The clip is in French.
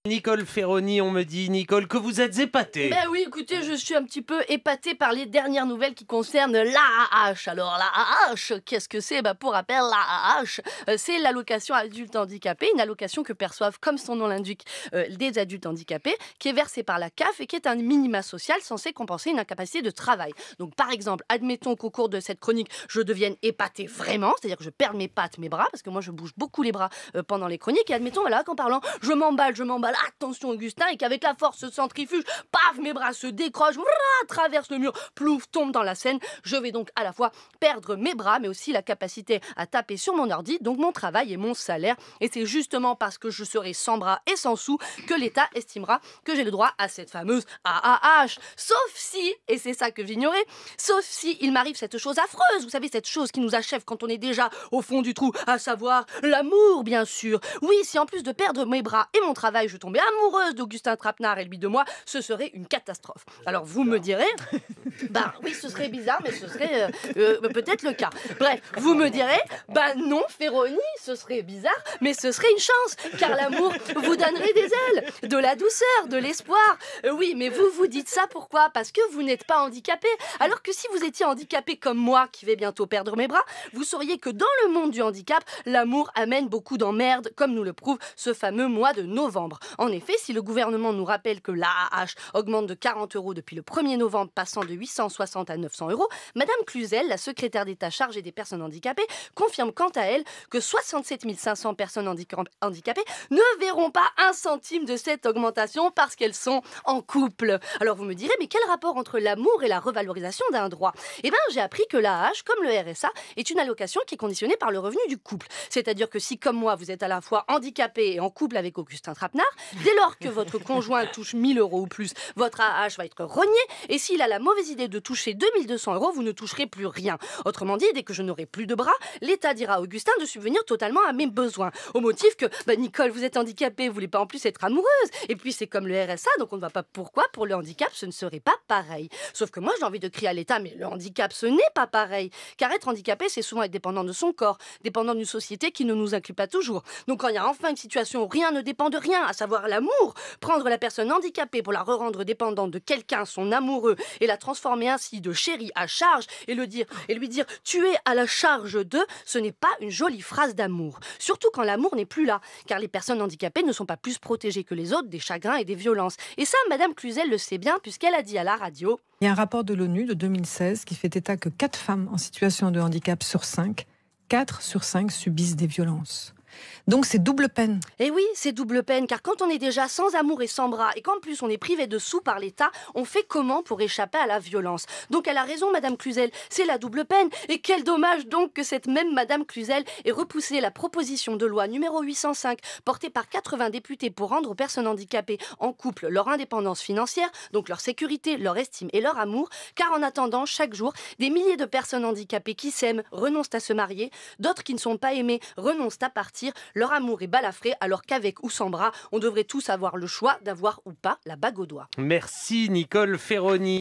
Nicole Ferroni, on me dit, Nicole, que vous êtes épatée. Ben oui, écoutez, je suis un petit peu épatée par les dernières nouvelles qui concernent l'AAH. Alors l'AAH, qu'est-ce que c'est? Pour rappel, l'AAH, c'est l'allocation adulte handicapé, une allocation que perçoivent, comme son nom l'indique, des adultes handicapés, qui est versée par la CAF et qui est un minima social censé compenser une incapacité de travail. Donc par exemple, admettons qu'au cours de cette chronique, je devienne épatée vraiment, c'est-à-dire que je perds mes pattes, mes bras, parce que moi je bouge beaucoup les bras pendant les chroniques, et admettons, voilà, qu'en parlant, je m'emballe, attention Augustin, et qu'avec la force centrifuge, paf, mes bras se décrochent, traverse le mur, plouf, tombe dans la Seine. Je vais donc à la fois perdre mes bras, mais aussi la capacité à taper sur mon ordi, donc mon travail et mon salaire. Et c'est justement parce que je serai sans bras et sans sous que l'État estimera que j'ai le droit à cette fameuse AAH. Sauf si, et c'est ça que j'ignorais, sauf si il m'arrive cette chose affreuse, vous savez, cette chose qui nous achève quand on est déjà au fond du trou, à savoir l'amour, bien sûr. Oui, si en plus de perdre mes bras et mon travail, je tombais amoureuse d'Augustin Trapenard et lui de moi, ce serait une catastrophe. Alors vous me direz, oui, ce serait bizarre, mais ce serait peut-être le cas. Bref, vous me direz, non, Ferroni, ce serait bizarre, mais ce serait une chance, car l'amour vous donnerait des ailes, de la douceur, de l'espoir. Oui, mais vous dites ça pourquoi? Parce que vous n'êtes pas handicapé. Alors que si vous étiez handicapé comme moi, qui vais bientôt perdre mes bras, vous sauriez que dans le monde du handicap, l'amour amène beaucoup d'emmerdes, comme nous le prouve ce fameux mois de novembre. En effet, si le gouvernement nous rappelle que l'AAH augmente de 40 € depuis le 1er novembre, passant de 860 à 900 €, Madame Cluzel, la secrétaire d'État chargée des personnes handicapées, confirme quant à elle que 67 500 personnes handicapées ne verront pas un centime de cette augmentation parce qu'elles sont en couple. Alors vous me direz, mais quel rapport entre l'amour et la revalorisation d'un droit? Eh bien, j'ai appris que l'AAH, comme le RSA, est une allocation qui est conditionnée par le revenu du couple. C'est-à-dire que si, comme moi, vous êtes à la fois handicapé et en couple avec Augustin Trapenard, dès lors que votre conjoint touche 1 000 € ou plus, votre AAH va être renié, et s'il a la mauvaise idée de toucher 2 200 €, vous ne toucherez plus rien. Autrement dit, dès que je n'aurai plus de bras, l'État dira à Augustin de subvenir totalement à mes besoins. Au motif que, Nicole, vous êtes handicapée, vous voulez pas en plus être amoureuse. Et puis c'est comme le RSA, donc on ne voit pas pourquoi pour le handicap ce ne serait pas pareil. Sauf que moi j'ai envie de crier à l'État, mais le handicap ce n'est pas pareil. Car être handicapé, c'est souvent être dépendant de son corps, dépendant d'une société qui ne nous inclut pas toujours. Donc quand il y a enfin une situation où rien ne dépend de rien, à savoir l'amour, prendre la personne handicapée pour la rendre dépendante de quelqu'un, son amoureux, et la transformer ainsi de chérie à charge, et lui dire tu es à la charge de, ce n'est pas une jolie phrase d'amour. Surtout quand l'amour n'est plus là, car les personnes handicapées ne sont pas plus protégées que les autres des chagrins et des violences. Et ça, Madame Cluzel le sait bien, puisqu'elle a dit à la radio: il y a un rapport de l'ONU de 2016 qui fait état que 4 femmes en situation de handicap sur 5, 4 sur 5 subissent des violences. Donc c'est double peine. Et oui, c'est double peine, car quand on est déjà sans amour et sans bras, et qu'en plus on est privé de sous par l'État, on fait comment pour échapper à la violence? Donc elle a raison, Madame Cluzel, c'est la double peine. Et quel dommage donc que cette même Madame Cluzel ait repoussé la proposition de loi numéro 805, portée par 80 députés pour rendre aux personnes handicapées en couple leur indépendance financière, donc leur sécurité, leur estime et leur amour, car en attendant, chaque jour, des milliers de personnes handicapées qui s'aiment renoncent à se marier, d'autres qui ne sont pas aimées renoncent à partir. Leur amour est balafré, alors qu'avec ou sans bras, on devrait tous avoir le choix d'avoir ou pas la bague au doigt. Merci Nicole Ferroni.